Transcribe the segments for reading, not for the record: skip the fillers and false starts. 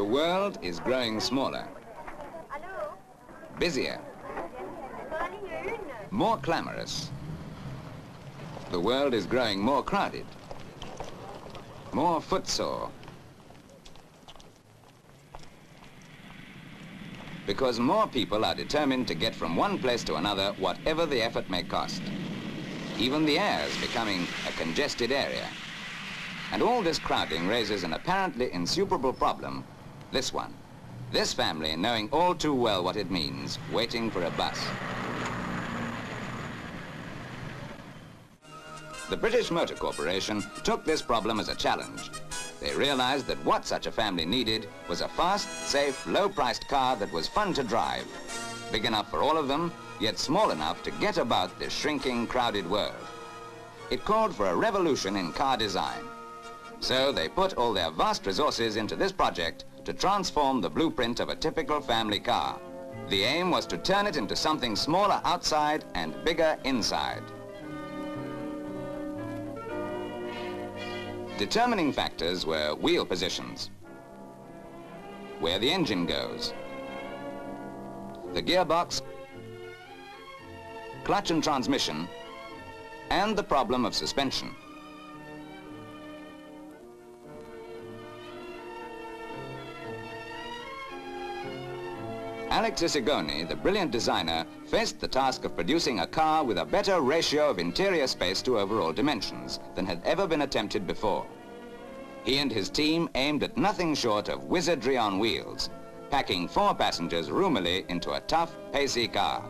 The world is growing smaller, busier, more clamorous. The world is growing more crowded, more footsore. Because more people are determined to get from one place to another, whatever the effort may cost. Even the air is becoming a congested area. And all this crowding raises an apparently insuperable problem, this one. This family knowing all too well what it means, waiting for a bus. The British Motor Corporation took this problem as a challenge. They realized that what such a family needed was a fast, safe, low-priced car that was fun to drive, big enough for all of them, yet small enough to get about this shrinking, crowded world. It called for a revolution in car design. So they put all their vast resources into this project to transform the blueprint of a typical family car. The aim was to turn it into something smaller outside and bigger inside. Determining factors were wheel positions, where the engine goes, the gearbox, clutch and transmission, and the problem of suspension. Alex Isigoni, the brilliant designer, faced the task of producing a car with a better ratio of interior space to overall dimensions than had ever been attempted before. He and his team aimed at nothing short of Wizardry on Wheels, packing 4 passengers roomily into a tough, pacey car.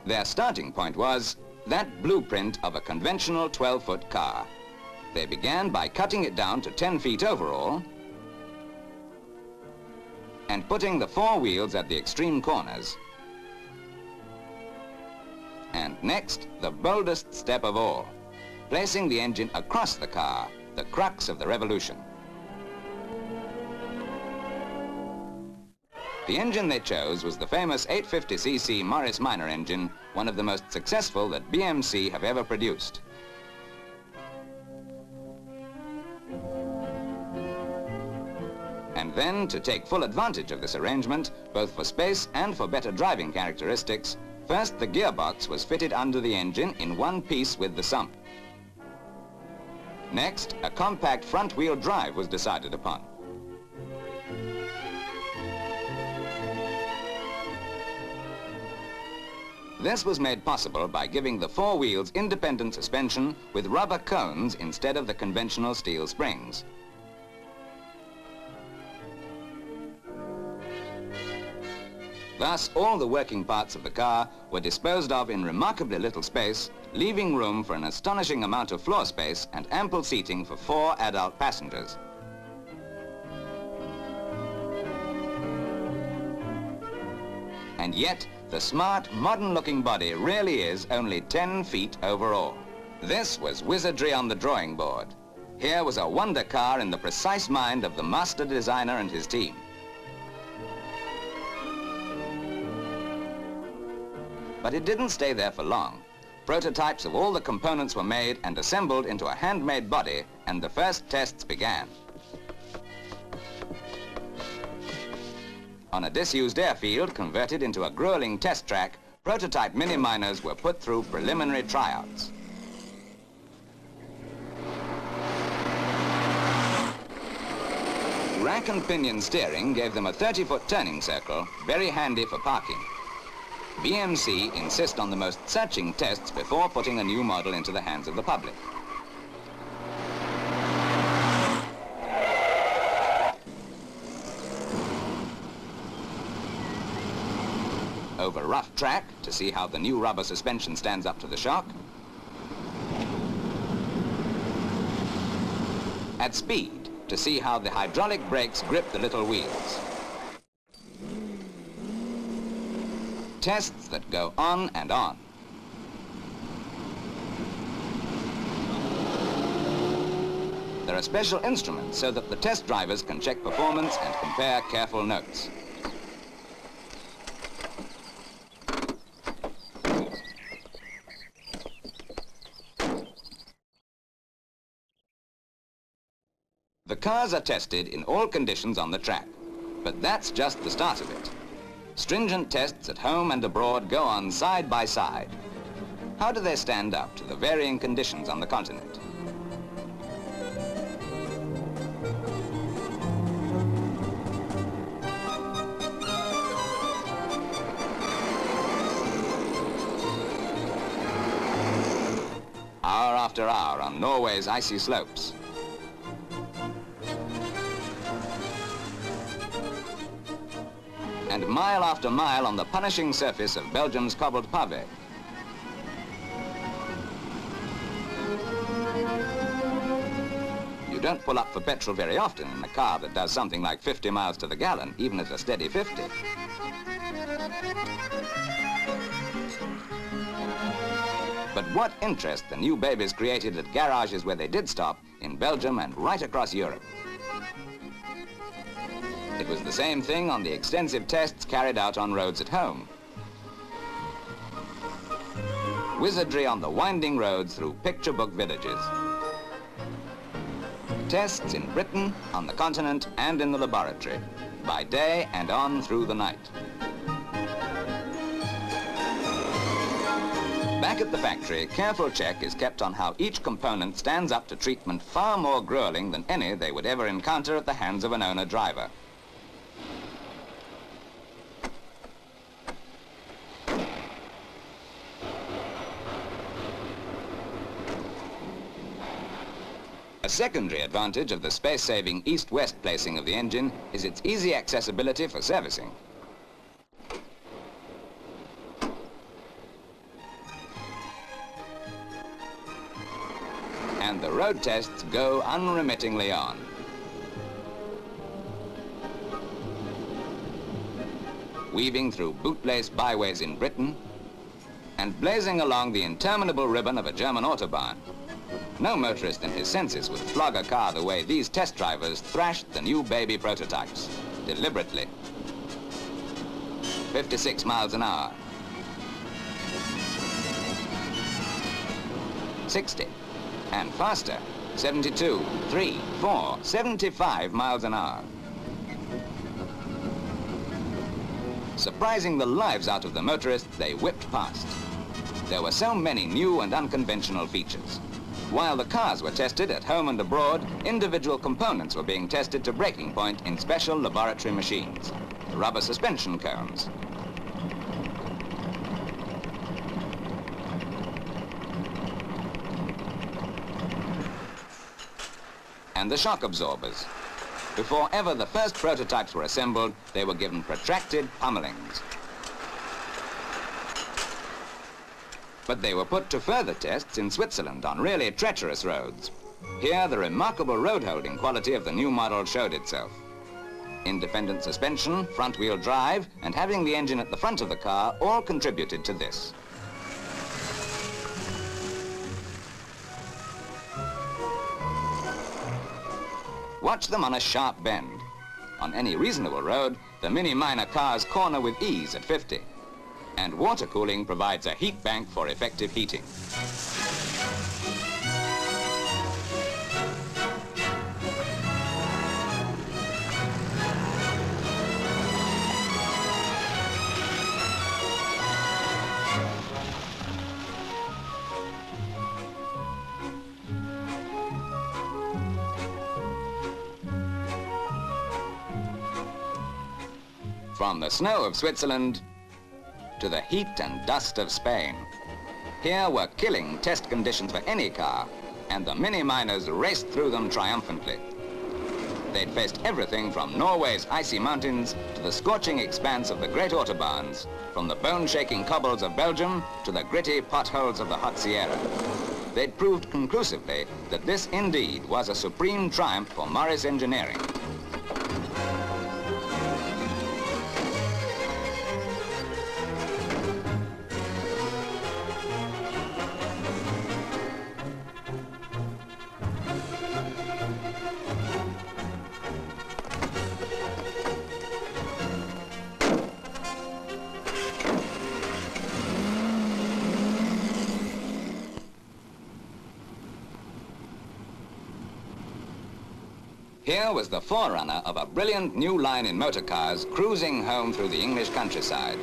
Their starting point was that blueprint of a conventional 12-foot car. They began by cutting it down to 10 feet overall and putting the 4 wheels at the extreme corners. And next, the boldest step of all, placing the engine across the car, the crux of the revolution. The engine they chose was the famous 850cc Morris Minor engine, one of the most successful that BMC have ever produced. And then, to take full advantage of this arrangement, both for space and for better driving characteristics, first the gearbox was fitted under the engine in one piece with the sump. Next, a compact front-wheel drive was decided upon. This was made possible by giving the 4 wheels independent suspension with rubber cones instead of the conventional steel springs. Thus, all the working parts of the car were disposed of in remarkably little space, leaving room for an astonishing amount of floor space and ample seating for 4 adult passengers. And yet, the smart, modern-looking body really is only 10 feet overall. This was wizardry on the drawing board. Here was a wonder car in the precise mind of the master designer and his team. But it didn't stay there for long. Prototypes of all the components were made and assembled into a handmade body, and the first tests began. On a disused airfield converted into a grueling test track, prototype mini-miners were put through preliminary tryouts. Rack and pinion steering gave them a 30-foot turning circle, very handy for parking. BMC insist on the most searching tests before putting a new model into the hands of the public. Over rough track to see how the new rubber suspension stands up to the shock. At speed to see how the hydraulic brakes grip the little wheels. Tests that go on and on. There are special instruments so that the test drivers can check performance and compare careful notes. cars are tested in all conditions on the track. But that's just the start of it. Stringent tests at home and abroad go on side by side. How do they stand up to the varying conditions on the continent? Hour after hour on Norway's icy slopes. And mile after mile on the punishing surface of Belgium's cobbled pave. You don't pull up for petrol very often in a car that does something like 50 miles to the gallon, even at a steady 50. But what interest the new babies created at garages where they did stop, in Belgium and right across Europe. It was the same thing on the extensive tests carried out on roads at home. Wizardry on the winding roads through picture book villages. Tests in Britain, on the continent, and in the laboratory, by day and on through the night. Back at the factory, careful check is kept on how each component stands up to treatment far more grueling than any they would ever encounter at the hands of an owner-driver. A secondary advantage of the space-saving east-west placing of the engine is its easy accessibility for servicing. And the road tests go unremittingly on. Weaving through boot-laced byways in Britain and blazing along the interminable ribbon of a German autobahn. No motorist in his senses would flog a car the way these test drivers thrashed the new baby prototypes, deliberately. 56 miles an hour. 60. And faster. 72, 3, 4, 75 miles an hour. Surprising the lives out of the motorists they whipped past. There were so many new and unconventional features. While the cars were tested at home and abroad, individual components were being tested to breaking point in special laboratory machines, the rubber suspension cones. And the shock absorbers. Before ever the first prototypes were assembled, they were given protracted pummelings. But they were put to further tests in Switzerland on really treacherous roads. Here, the remarkable road-holding quality of the new model showed itself. Independent suspension, front-wheel drive, and having the engine at the front of the car all contributed to this. Watch them on a sharp bend. On any reasonable road, the Mini Minor cars corner with ease at 50. And water cooling provides a heat bank for effective heating. From the snow of Switzerland to the heat and dust of Spain. Here were killing test conditions for any car, and the Mini Miners raced through them triumphantly. They'd faced everything from Norway's icy mountains to the scorching expanse of the great autobahns, from the bone-shaking cobbles of Belgium to the gritty potholes of the hot Sierra. They'd proved conclusively that this indeed was a supreme triumph for Morris engineering. Here Here was the forerunner of a brilliant new line in motor cars cruising home through the English countryside.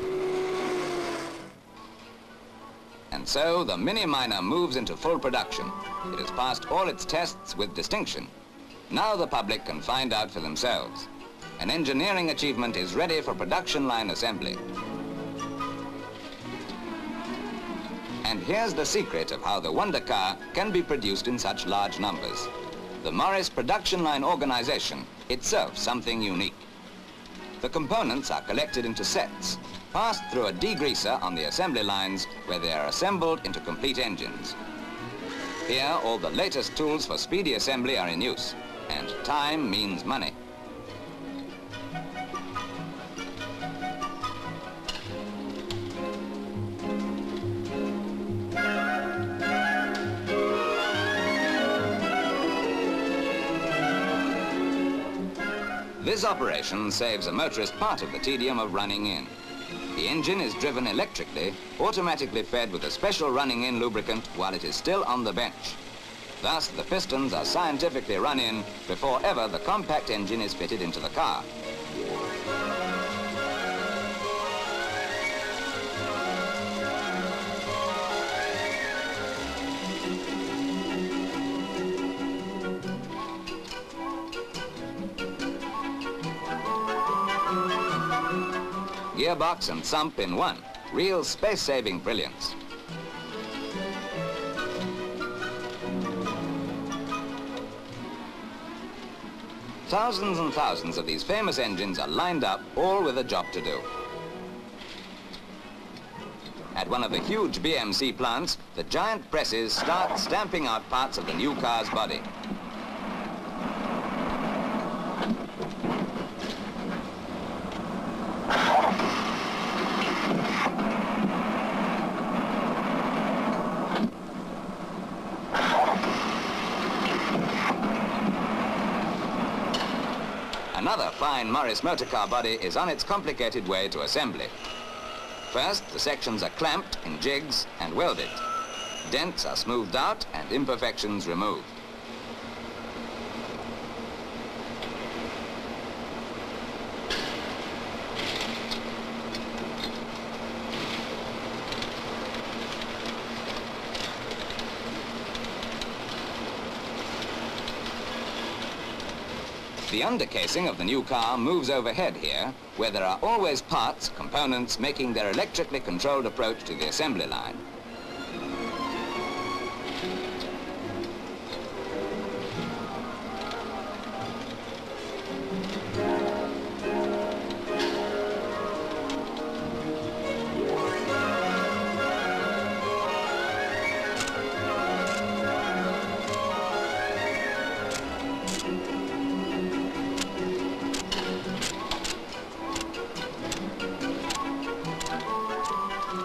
And so the Mini Minor moves into full production. It has passed all its tests with distinction. Now the public can find out for themselves. An engineering achievement is ready for production line assembly. And here's the secret of how the wonder car can be produced in such large numbers. The Morris production line organization, itself something unique. The components are collected into sets, passed through a degreaser on the assembly lines where they are assembled into complete engines. Here, all the latest tools for speedy assembly are in use, and time means money. This operation saves a motorist part of the tedium of running in. The engine is driven electrically, automatically fed with a special running-in lubricant while it is still on the bench. Thus, the pistons are scientifically run in before ever the compact engine is fitted into the car. Gearbox and sump in one. Real space-saving brilliance. Thousands and thousands of these famous engines are lined up, all with a job to do. At one of the huge BMC plants, the giant presses start stamping out parts of the new car's body. Another fine Morris motorcar body is on its complicated way to assembly. First, the sections are clamped in jigs and welded. Dents are smoothed out and imperfections removed. The undercasing of the new car moves overhead here, where there are always parts, components, making their electrically controlled approach to the assembly line.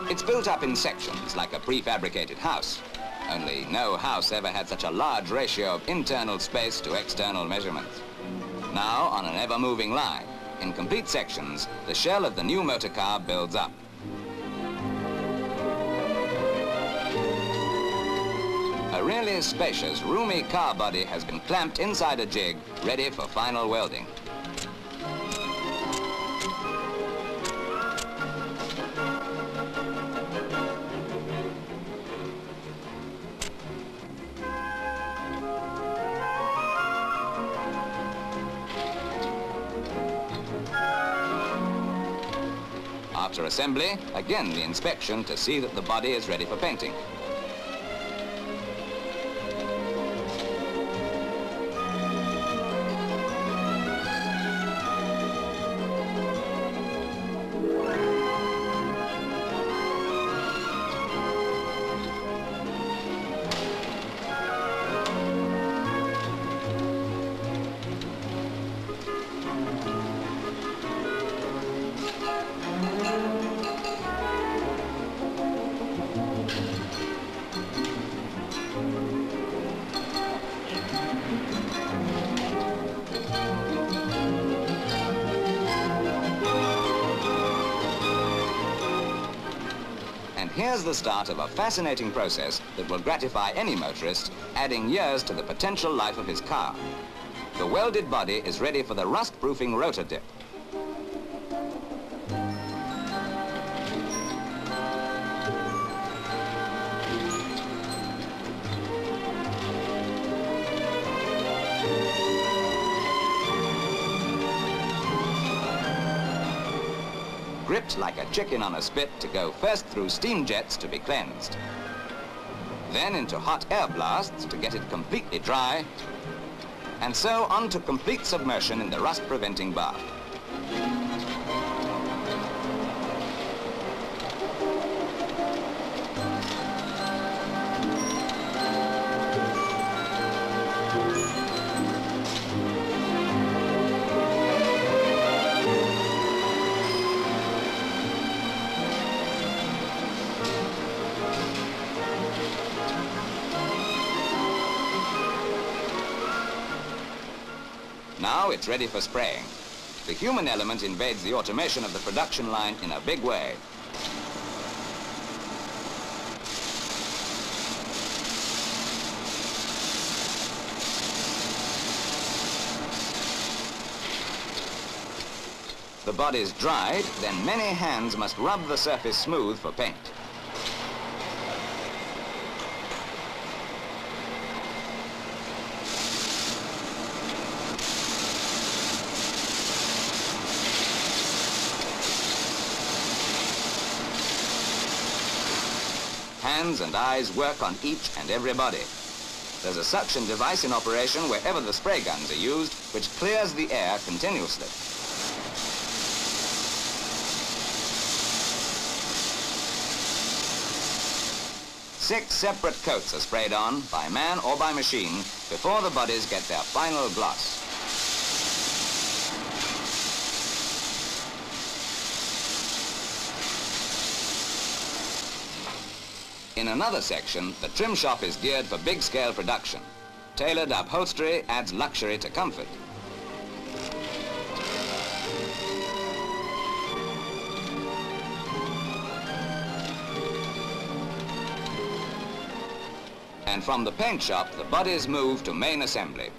It's built up in sections like a prefabricated house. Only no house ever had such a large ratio of internal space to external measurements. Now, on an ever-moving line, in complete sections, the shell of the new motor car builds up. A really spacious, roomy car body has been clamped inside a jig, ready for final welding. After assembly, again the inspection to see that the body is ready for painting. Here's the start of a fascinating process that will gratify any motorist, adding years to the potential life of his car. the welded body is ready for the rust-proofing rotor dip. Gripped like a chicken on a spit to go first through steam jets to be cleansed. Then into hot air blasts to get it completely dry, and so on to complete submersion in the rust-preventing bath. Now it's ready for spraying. The human element invades the automation of the production line in a big way. The body's dried, then many hands must rub the surface smooth for paint. Hands and eyes work on each and every body. There's a suction device in operation wherever the spray guns are used, which clears the air continuously. Six separate coats are sprayed on, by man or by machine, before the bodies get their final gloss. In another section, the trim shop is geared for big-scale production. Tailored upholstery adds luxury to comfort. And from the paint shop, the bodies move to main assembly.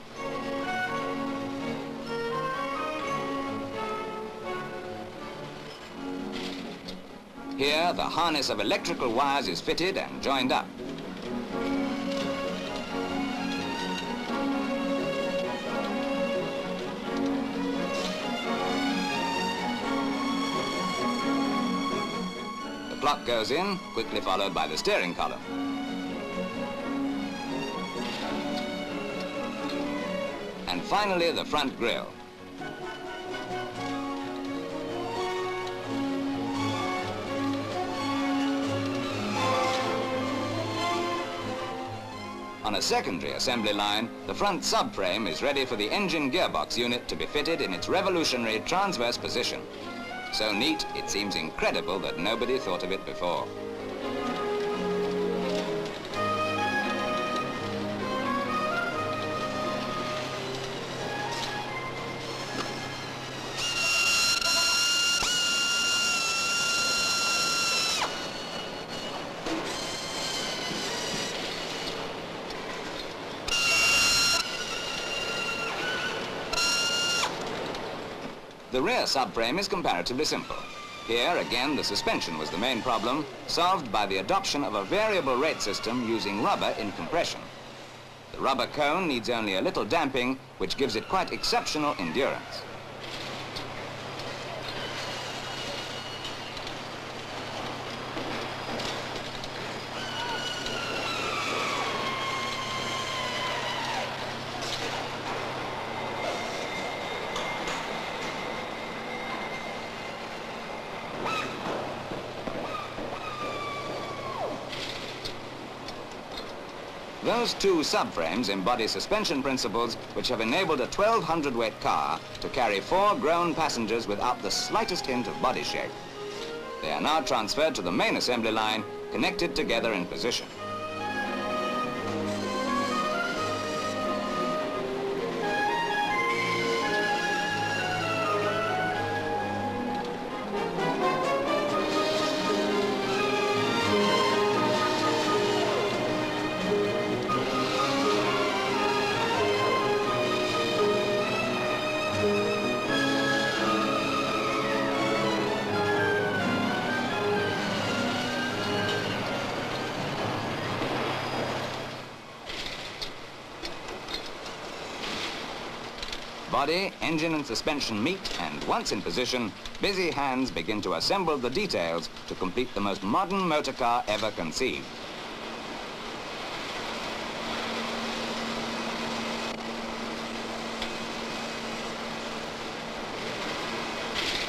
Here, the harness of electrical wires is fitted and joined up. The clock goes in, quickly followed by the steering column. And finally, the front grille. On a secondary assembly line, the front subframe is ready for the engine gearbox unit to be fitted in its revolutionary transverse position. So neat, it seems incredible that nobody thought of it before. The rear subframe is comparatively simple. Here, again, the suspension was the main problem, solved by the adoption of a variable rate system using rubber in compression. The rubber cone needs only a little damping, which gives it quite exceptional endurance. Those two subframes embody suspension principles which have enabled a 1,200-weight car to carry 4 grown passengers without the slightest hint of body shake. They are now transferred to the main assembly line, connected together in position. Body, engine and suspension meet, and once in position, busy hands begin to assemble the details to complete the most modern motor car ever conceived.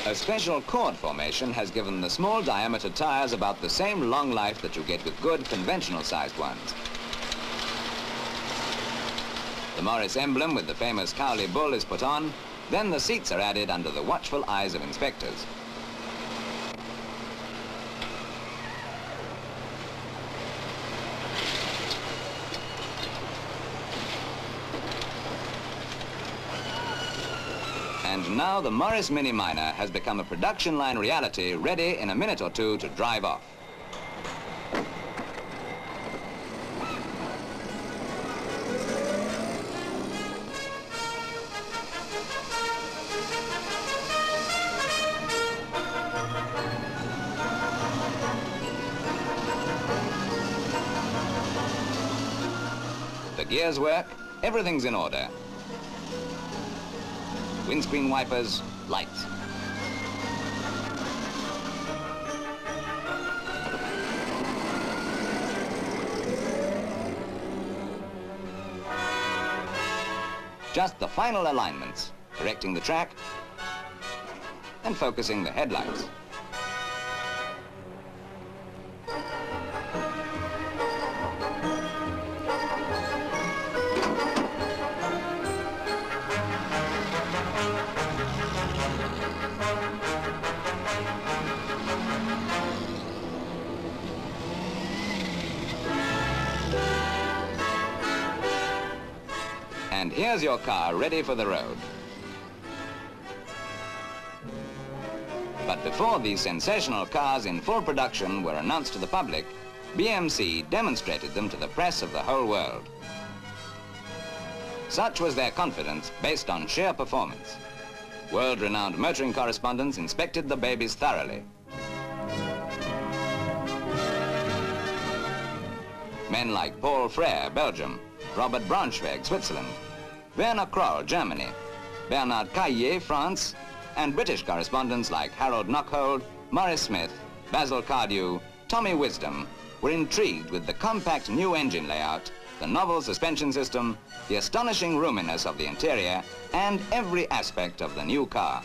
A special chord formation has given the small diameter tires about the same long life that you get with good conventional sized ones. The Morris emblem with the famous Cowley bull is put on, then the seats are added under the watchful eyes of inspectors. And now the Morris Mini Minor has become a production line reality, ready in a minute or two to drive off. The gears work, everything's in order. Windscreen wipers, lights. Just the final alignments, correcting the track and focusing the headlights. And here's your car ready for the road. But before these sensational cars in full production were announced to the public, BMC demonstrated them to the press of the whole world. Such was their confidence based on sheer performance. World-renowned motoring correspondents inspected the babies thoroughly. Men like Paul Frère, Belgium, Robert Braunschweig, Switzerland, Werner Kroll, Germany, Bernard Caillet, France, and British correspondents like Harold Knockhold, Maurice Smith, Basil Cardew, Tommy Wisdom were intrigued with the compact new engine layout, the novel suspension system, the astonishing roominess of the interior, and every aspect of the new car.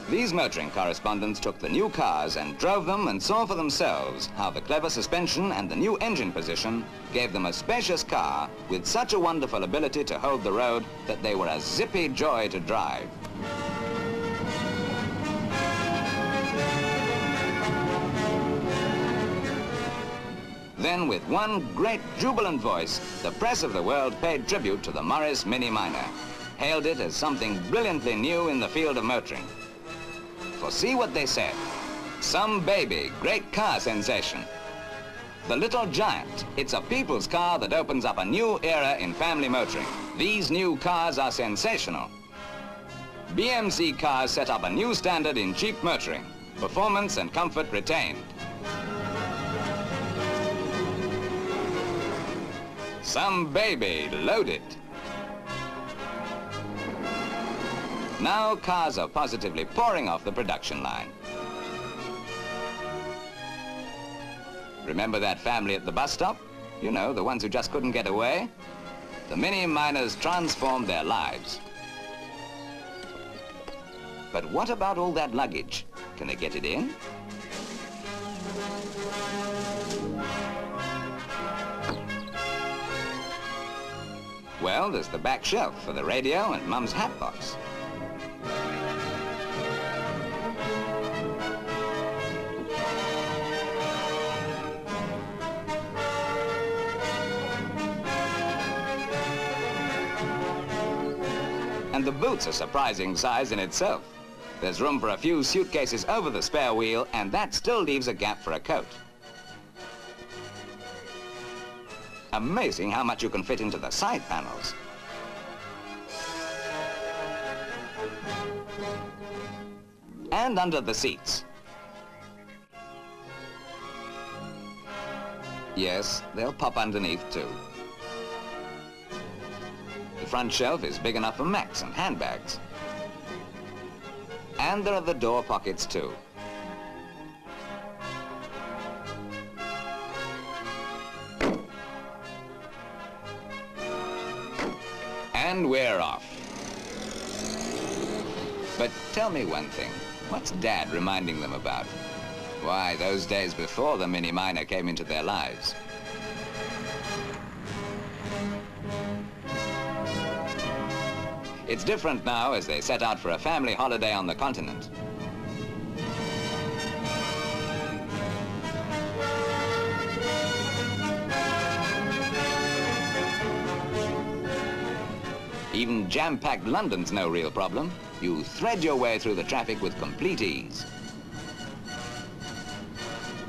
These motoring correspondents took the new cars and drove them and saw for themselves how the clever suspension and the new engine position gave them a spacious car with such a wonderful ability to hold the road that they were a zippy joy to drive. Then, with one great jubilant voice, the press of the world paid tribute to the Morris Mini Minor, hailed it as something brilliantly new in the field of motoring. For see what they said. Some baby, great car sensation. The Little Giant, it's a people's car that opens up a new era in family motoring. These new cars are sensational. BMC cars set up a new standard in cheap motoring. Performance and comfort retained. Some baby, loaded. Now cars are positively pouring off the production line. Remember that family at the bus stop? You know, the ones who just couldn't get away? The Mini Minors transformed their lives. But what about all that luggage? Can they get it in? Well, there's the back shelf for the radio and Mum's hat box. And the boot's a surprising size in itself. There's room for a few suitcases over the spare wheel, and that still leaves a gap for a coat. Amazing how much you can fit into the side panels. And under the seats. Yes, they'll pop underneath too. front shelf is big enough for Macs and handbags. And there are the door pockets too. And we're off. But tell me one thing, what's Dad reminding them about? Why, those days before the mini miner came into their lives. It's different now as they set out for a family holiday on the continent. Even jam-packed London's no real problem. You thread your way through the traffic with complete ease.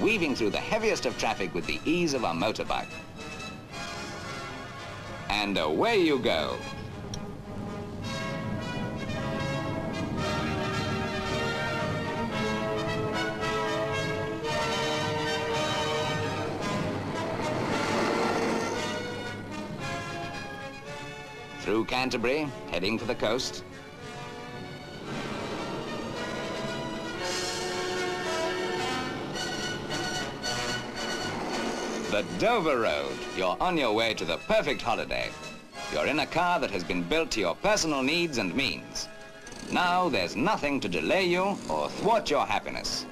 Weaving through the heaviest of traffic with the ease of a motorbike. And away you go. Through Canterbury, heading for the coast. The Dover Road. You're on your way to the perfect holiday. You're in a car that has been built to your personal needs and means. Now there's nothing to delay you or thwart your happiness.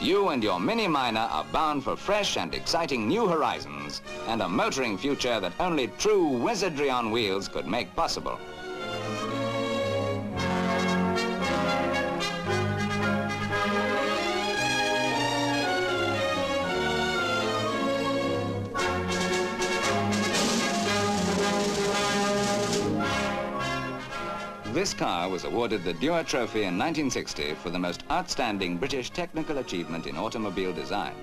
You and your mini miner are bound for fresh and exciting new horizons and a motoring future that only true Wizardry on Wheels could make possible. This car was awarded the Dewar Trophy in 1960 for the most outstanding British technical achievement in automobile design.